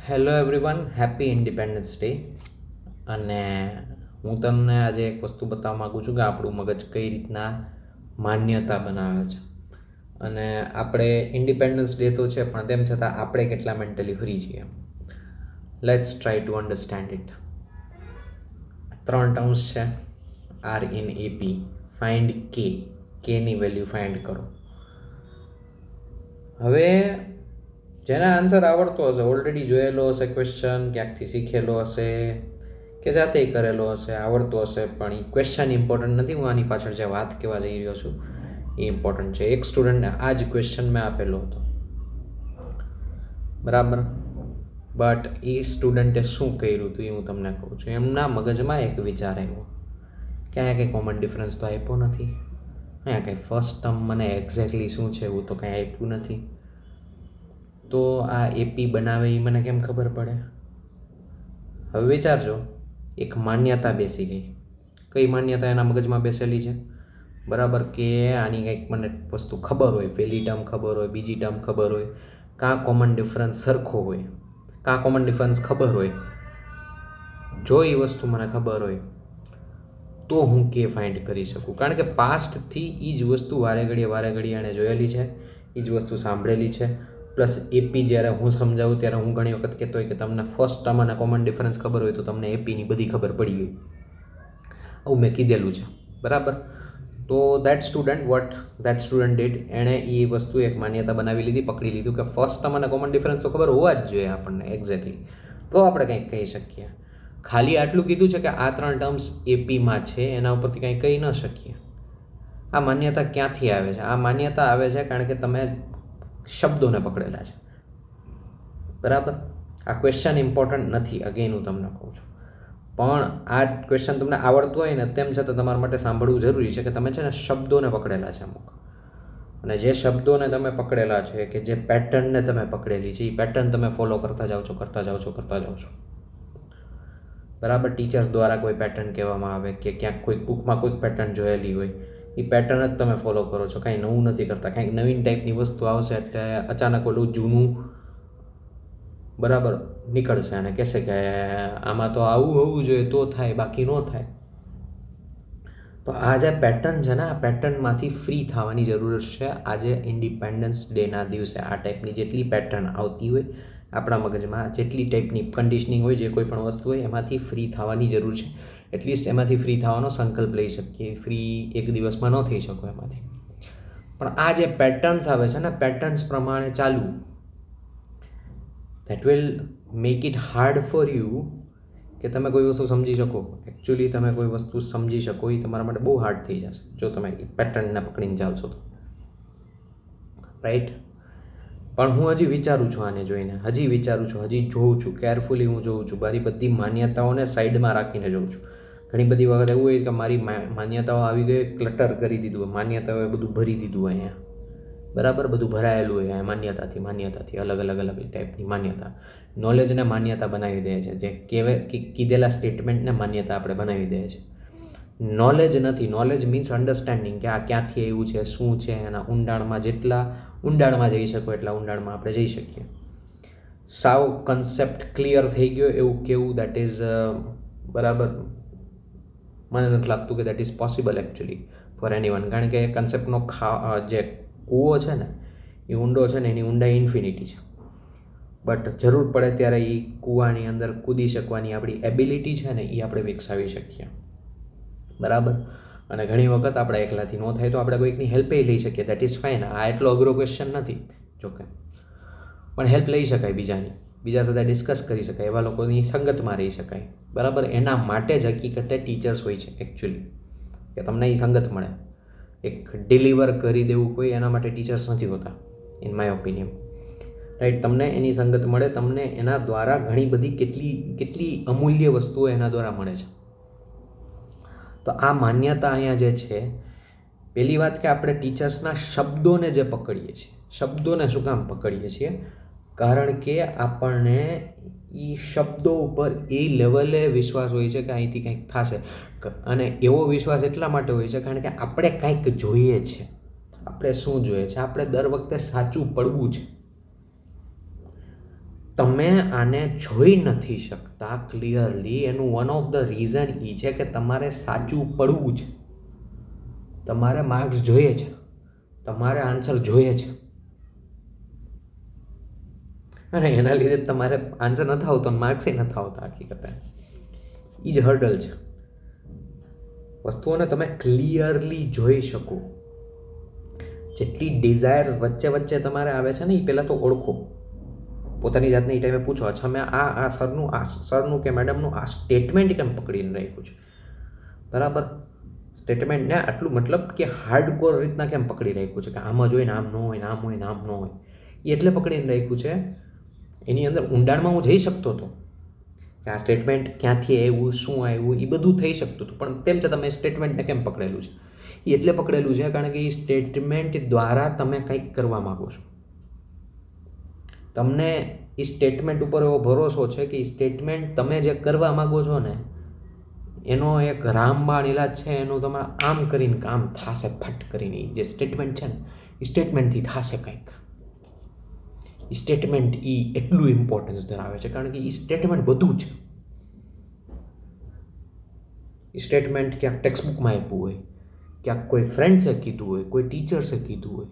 Hello everyone, happy independence day. અને હું તમને આજે એક વસ્તુ બતાવવા માગું છું કે આપણું મગજ કઈ રીતના માન્યતા બનાવે છે. અને આપણે ઇન્ડિપેન્ડન્સ ડે તો છે, પણ તેમ છતાં આપણે કેટલા મેન્ટલી ફ્રી છીએ. Let's try to understand it. 3 terms છે, આર ઇન એપી. ફાઇન્ડ કેની વેલ્યુ ફાઇન્ડ કરો. હવે જેને આન્સર આવડતો હશે, ઓલરેડી જોયેલો હશે ક્વેશ્ચન, ક્યાંકથી શીખેલો હશે કે જાતે કરેલો હશે, આવડતો હશે, પણ એ ક્વેશ્ચન ઇમ્પોર્ટન્ટ નથી. હું આની પાછળ જે વાત કહેવા જઈ રહ્યો છું એ ઇમ્પોર્ટન્ટ છે. એક સ્ટુડન્ટને આ જ ક્વેશ્ચન મેં આપેલો હતો, બરાબર. બટ એ સ્ટુડન્ટે શું કર્યું હતું એ હું તમને કહું છું. એમના મગજમાં એક વિચાર આવ્યો કે અહીંયા કંઈ કોમન ડિફરન્સ તો આપ્યો નથી, અહીંયા કંઈ ફર્સ્ટ ટર્મ મને એક્ઝેક્ટલી શું છે એવું તો કંઈ આપ્યું નથી, તો આ એપી બનાવે એ મને કેમ ખબર પડે? હવે વિચારજો, એક માન્યતા બેસી ગઈ. કઈ માન્યતા એના મગજમાં બેસેલી છે? બરાબર, કે આની કંઈક મને વસ્તુ ખબર હોય, પહેલી ટર્મ ખબર હોય, બીજી ટર્મ ખબર હોય, કાં કોમન ડિફરન્સ સરખો હોય, કાં કોમન ડિફરન્સ ખબર હોય. જો એ વસ્તુ મને ખબર હોય તો હું કે ફાઇન્ડ કરી શકું, કારણ કે પાસ્ટથી એ જ વસ્તુ વારે ઘડીએ એણે જોયેલી છે, એ જ વસ્તુ સાંભળેલી છે. પ્લસ એપી જ્યારે હું સમજાવું ત્યારે હું ઘણી વખત કહેતો હોય કે તમને ફર્સ્ટ ટર્મ અને કોમન ડિફરન્સ ખબર હોય તો તમને એપીની બધી ખબર પડી ગઈ. આવું મેં કીધેલું છે, બરાબર. તો દેટ સ્ટુડન્ટ ડીડ, એણે એ વસ્તુ એક માન્યતા બનાવી લીધી, પકડી લીધું કે ફર્સ્ટ ટર્મ અને કોમન ડિફરન્સ તો ખબર હોવા જ જોઈએ આપણને એક્ઝેક્ટલી, તો આપણે કંઈક કહી શકીએ. ખાલી આટલું કીધું છે કે આ 3 ટર્મ્સ એપીમાં છે, એના ઉપરથી કંઈ કહી ન શકીએ. આ માન્યતા ક્યાંથી આવે છે? આ માન્યતા આવે છે કારણ કે તમે શબ્દોને પકડેલા છે, બરાબર. આ ક્વેશ્ચન ઇમ્પોર્ટન્ટ નથી, અગેન હું તમને કહું છું, પણ આ ક્વેશ્ચન તમને આવડતું હોય ને તેમ છતાં તમારા માટે સાંભળવું જરૂરી છે કે તમે છે ને શબ્દોને પકડેલા છે અમુક. અને જે શબ્દોને તમે પકડેલા છે, કે જે પેટર્નને તમે પકડેલી છે, એ પેટર્ન તમે ફોલો કરતા જાઓ છો. બરાબર. ટીચર્સ દ્વારા કોઈ પેટર્ન કહેવામાં આવે કે ક્યાંક કોઈક બુકમાં કોઈક પેટર્ન જોયેલી હોય, એ પેટર્ન જ તમે ફોલો કરો છો, કાંઈ નવું નથી કરતા. કાંઈક નવીન ટાઈપની વસ્તુ આવશે એટલે અચાનક ઓલું જૂનું બરાબર નીકળશે અને કહેશે કે આમાં તો આવું હોવું જોઈએ તો થાય, બાકી ન થાય. તો આ જે પેટર્ન છે ને, આ પેટર્નમાંથી ફ્રી થવાની જરૂર છે. આજે ઇન્ડિપેન્ડન્સ ડેના દિવસે આ ટાઈપની જેટલી પેટર્ન આવતી હોય આપણા મગજમાં, જેટલી ટાઈપની કન્ડિશનિંગ હોય, જે કોઈ પણ વસ્તુ હોય, એમાંથી ફ્રી થવાની જરૂર છે. એટલીસ્ટ એમાંથી ફ્રી થવાનો સંકલ્પ લઈ શકીએ. ફ્રી એક દિવસમાં ન થઈ શકો એમાંથી, પણ આ જે પેટર્ન્સ આવે છે ને, પેટર્ન્સ પ્રમાણે ચાલવું, that will make it hard for you કે તમે કોઈ વસ્તુ સમજી શકો. એકચ્યુઅલી તમે કોઈ વસ્તુ સમજી શકો એ તમારા માટે બહુ હાર્ડ થઈ જશે જો તમે પેટર્નને પકડીને જાઓ છો તો, રાઈટ. પણ હું હજી વિચારું છું, આને જોઈને હજી જોઉં છું, કેરફુલી હું જોઉં છું, મારી બધી માન્યતાઓને સાઈડમાં રાખીને જોઉં છું. ઘણી બધી વખત એવું હોય કે મારી માન્યતાઓ આવી ગઈ, ક્લટર કરી દીધું, માન્યતાઓએ બધું ભરી દીધું અહીંયા, બરાબર. બધું ભરાયેલું હોય માન્યતાથી અલગ ટાઈપની માન્યતા. નોલેજને માન્યતા બનાવી દે છે, જે કીધેલા સ્ટેટમેન્ટને માન્યતા આપણે બનાવી દે છે. નોલેજ નથી. નોલેજ મીન્સ અન્ડરસ્ટેન્ડિંગ, કે આ ક્યાંથી આવ્યું છે, શું છે, એના ઊંડાણમાં જેટલા ઊંડાણમાં જઈ શકો એટલા ઊંડાણમાં આપણે જઈ શકીએ. સાવ કન્સેપ્ટ ક્લિયર થઈ ગયો એવું કેવું, દેટ ઇઝ બરાબર, મને નથી લાગતું કે that is possible actually for anyone. કારણ કે કન્સેપ્ટનો જે કૂવો છે ને, એ ઊંડો છે ને, એની ઊંડાઈ ઇન્ફિનિટી છે. બટ જરૂર પડે ત્યારે એ કૂવાની અંદર કૂદી શકવાની આપણી એબિલિટી છે ને, એ આપણે વિકસાવી શકીએ, બરાબર. અને ઘણી વખત આપણે એકલાથી ન થાય તો આપણે કોઈકની હેલ્પે લઈ શકીએ, દેટ ઇઝ ફાઇન. આ એટલો અઘરો ક્વેશ્ચન નથી જોકે, પણ હેલ્પ લઈ શકાય બીજા સાથે ડિસ્કસ કરી શકાય, એવા લોકોની સંગતમાં રહી શકાય, બરાબર. એના માટે જ હકીકતે ટીચર્સ હોય છે એકચ્યુઅલી, કે તમને એ સંગત મળે. એક ડિલિવર કરી દેવું કોઈ, એના માટે ટીચર્સ નથી હોતા ઇન માય ઓપિનિયન, રાઈટ. તમને એની સંગત મળે, તમને એના દ્વારા ઘણી બધી કેટલી અમૂલ્ય વસ્તુઓ એના દ્વારા મળે છે. તો આ માન્યતા અહીંયા જે છે, પહેલી વાત કે આપણે ટીચર્સના શબ્દોને જે પકડીએ છીએ, શબ્દોને શું કામ પકડીએ છીએ? કારણ કે આપણને એ શબ્દો ઉપર એ લેવલે વિશ્વાસ હોય છે કે અહીંથી કંઈક થશે. અને એવો વિશ્વાસ એટલા માટે હોય છે કારણ કે આપણે કંઈક જોઈએ છે. આપણે શું જોઈએ છે? આપણે દર વખતે સાચું પડવું છે. તમે આને જોઈ નથી શકતા ક્લિયરલી, એનું વન ઓફ ધ રીઝન એ છે કે તમારે સાચું પડવું છે, તમારે માર્ક્સ જોઈએ છે, તમારે આન્સર જોઈએ છે, અને એના લીધે તમારે આન્સર નથી આવતો, માર્ક્સ નથી આવતા. હકીકતે એ જ હર્ડલ છે. વસ્તુઓને તમે ક્લિયરલી જોઈ શકો. જેટલી ડિઝાયર્સ વચ્ચે વચ્ચે તમારે આવે છે ને, એ પહેલાં તો ઓળખો. પોતાની જાતને એ ટાઈમે પૂછો, અચ્છા મેં આ સરનું કે મેડમનું આ સ્ટેટમેન્ટ કેમ પકડીને રાખ્યું છે, બરાબર? સ્ટેટમેન્ટને આટલું મતલબ કે હાર્ડકોર રીતના કેમ પકડી રાખ્યું છે કે આમાં જોઈને આમ ન હોય ને આમ હોય ને આમ ન હોય, એ એટલે પકડીને રાખ્યું છે. એની અંદર ઊંડાણમાં હું જઈ શકતો હતો કે આ સ્ટેટમેન્ટ ક્યાંથી આવ્યું, શું આવ્યું, એ બધું થઈ શકતું હતું, પણ તેમ છતાં તમે સ્ટેટમેન્ટને કેમ પકડેલું છે? એ એટલે પકડેલું છે કારણ કે એ સ્ટેટમેન્ટ દ્વારા તમે કંઈક કરવા માગો છો. તમને એ સ્ટેટમેન્ટ ઉપર એવો ભરોસો છે કે એ સ્ટેટમેન્ટ તમે જે કરવા માગો છો ને, એનો એક રામબાણ ઇલાજ છે, એનું તમારે આમ કરીને કામ થશે, ફટ કરીને. જે સ્ટેટમેન્ટ છે ને, એ સ્ટેટમેન્ટથી થશે કંઈક. એ સ્ટેટમેન્ટ એ એટલું ઇમ્પોર્ટન્સ ધરાવે છે કારણ કે એ સ્ટેટમેન્ટ બધું છે. એ સ્ટેટમેન્ટ ક્યાંક ટેક્સ્ટબુકમાં આપ્યું હોય, ક્યાંક કોઈ ફ્રેન્ડ્સે કીધું હોય, કોઈ ટીચર્સે કીધું હોય,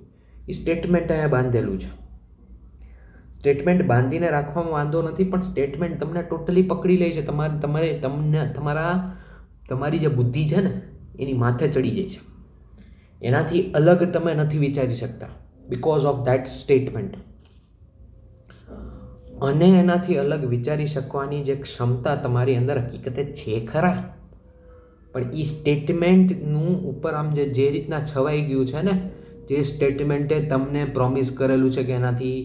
એ સ્ટેટમેન્ટ અહીંયા બાંધેલું છે. સ્ટેટમેન્ટ બાંધીને રાખવામાં વાંધો નથી, પણ સ્ટેટમેન્ટ તમને ટોટલી પકડી લે છે. તમારી જે બુદ્ધિ છે ને, એની માથે ચડી જાય છે. એનાથી અલગ તમે નથી વિચારી શકતા બિકોઝ ઓફ દેટ સ્ટેટમેન્ટ. અને એનાથી અલગ વિચારી શકવાની જે ક્ષમતા તમારી અંદર હકીકતે છે ખરા, પણ એ સ્ટેટમેન્ટનું ઉપર આમ જે રીતના છવાઈ ગયું છે ને, જે સ્ટેટમેન્ટે તમને પ્રોમિસ કરેલું છે કે એનાથી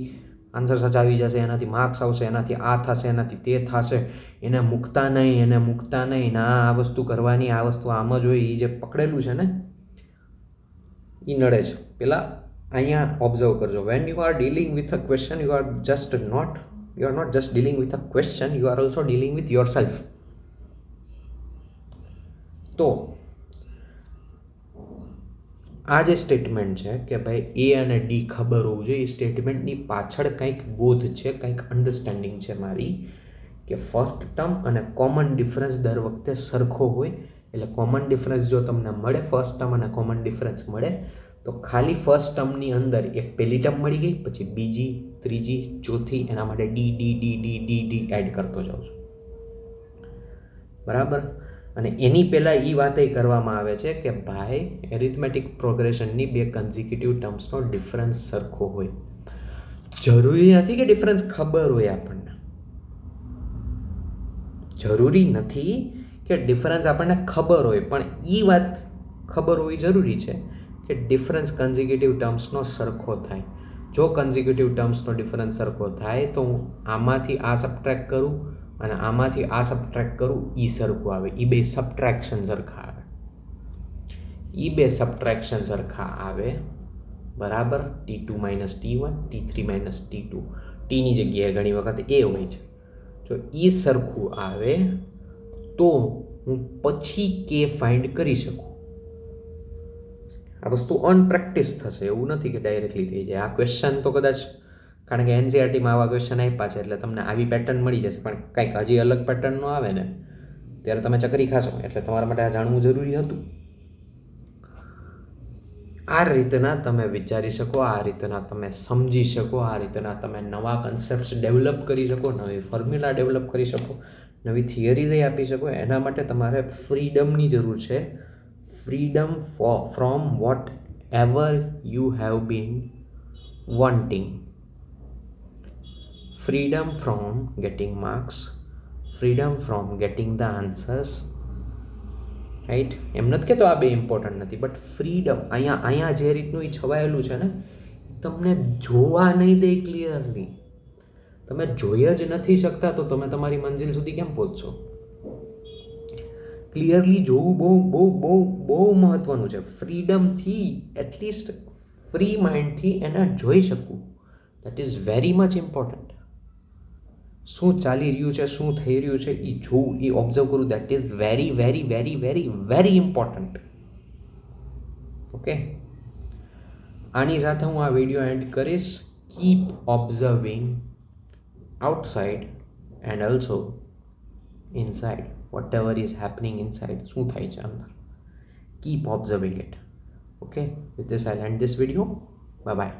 આન્સર સાચા આવી જશે, એનાથી માર્ક્સ આવશે, એનાથી આ થશે, એનાથી તે થશે, એને મૂકતા નહીં, ના આ વસ્તુ કરવાની, આ વસ્તુ આમ જ હોય, એ જે પકડેલું છે ને, એ નડે છે. પેલા અહીંયા ઓબ્ઝર્વ કરજો, when you are dealing with a question, you are not just dealing with a question, you are also dealing with yourself. તો આ જે સ્ટેટમેન્ટ છે કે ભાઈ એ અને ડી ખબર હોવું જોઈએ, એ સ્ટેટમેન્ટની પાછળ કંઈક બોધ છે, કંઈક અન્ડરસ્ટેન્ડિંગ છે મારી, કે ફર્સ્ટ ટર્મ અને કોમન ડિફરન્સ દર વખતે સરખો હોય. એટલે કોમન ડિફરન્સ જો તમને મળે, ફર્સ્ટ ટર્મ અને કોમન ડિફરન્સ મળે, તો ખાલી ફર્સ્ટ ટર્મની અંદર એક પહેલી ટર્મ મળી ગઈ, પછી બીજી, ત્રીજી, ચોથી, એના માટે D D D D D D add કરતો જાઉં છું, બરાબર? અને એની પહેલાં એ વાત કરવામાં આવે છે કે ભાઈ એરિથમેટિક પ્રોગ્રેશનની બે કન્ઝિક્યુટિવ ટર્મ્સનો ડિફરન્સ સરખો હોય. જરૂરી નથી કે ડિફરન્સ ખબર હોય આપણને, જરૂરી નથી કે ડિફરન્સ આપણને ખબર હોય, પણ એ વાત ખબર હોવી જરૂરી છે કે ડિફરન્સ કન્ઝિક્યુટિવ ટર્મ્સનો સરખો થાય. જો કન્ઝિક્યુટિવ ટર્મ્સનો ડિફરન્સ સરખો થાય તો હું આમાંથી આ સબટ્રેક્ટ કરું અને આમાંથી આ સબટ્રેક્ટ કરું, એ સરખું આવે. એ બે સબટ્રેક્શન સરખા આવે, બરાબર? T2 - T1, T3 - T2, ટીની જગ્યાએ ઘણી વખત એ હોય છે. જો એ સરખું આવે તો હું પછી કે ફાઇન્ડ કરી શકું. આ વસ્તુ ઓન પ્રેક્ટિસ થશે, એવું નથી કે ડાયરેક્ટલી થઈ જાય. આ ક્વેશ્ચન તો કદાચ, કારણ કે એનસીઆરટીમાં આવા ક્વેશ્ચન આપ્યા છે એટલે તમને આવી પેટર્ન મળી જશે, પણ કંઈક હજી અલગ પેટર્નનો આવે ને ત્યારે તમે ચકરી ખાશો. એટલે તમારા માટે આ જાણવું જરૂરી હતું. આ રીતના તમે વિચારી શકો, આ રીતના તમે સમજી શકો, આ રીતના તમે નવા કન્સેપ્ટ્સ ડેવલપ કરી શકો, નવી ફોર્મ્યુલા ડેવલપ કરી શકો, નવી થિયરીઝ આપી શકો. એના માટે તમારે ફ્રીડમની જરૂર છે. Freedom from whatever you have been wanting. Freedom from getting marks, freedom from getting the answers, right? એમ નથી કહેતો આ બે ઇમ્પોર્ટન્ટ નથી, બટ ફ્રીડમ અહીંયા જે રીતનું એ છવાયેલું છે ને, તમને જોવા નહીં દે ક્લિયરલી. તમે જોઈ જ નથી શકતા તો તમે તમારી મંજિલ સુધી કેમ પહોંચશો? ક્લિયરલી જોવું બહુ બહુ બહુ બહુ મહત્વનું છે. ફ્રીડમથી, એટલીસ્ટ ફ્રી માઇન્ડથી એને જોઈ શકું, that is very much important. શું ચાલી રહ્યું છે, શું થઈ રહ્યું છે, એ જોવું, એ ઓબ્ઝર્વ કરવું, that is very very very very very important. Okay, આની સાથે હું આ વિડીયો એન્ડ કરીશ. Keep observing outside and also inside. Whatever is happening inside, શું થાય છે અંદર, keep observing it. Okay, with this I'll end this video. Bye bye.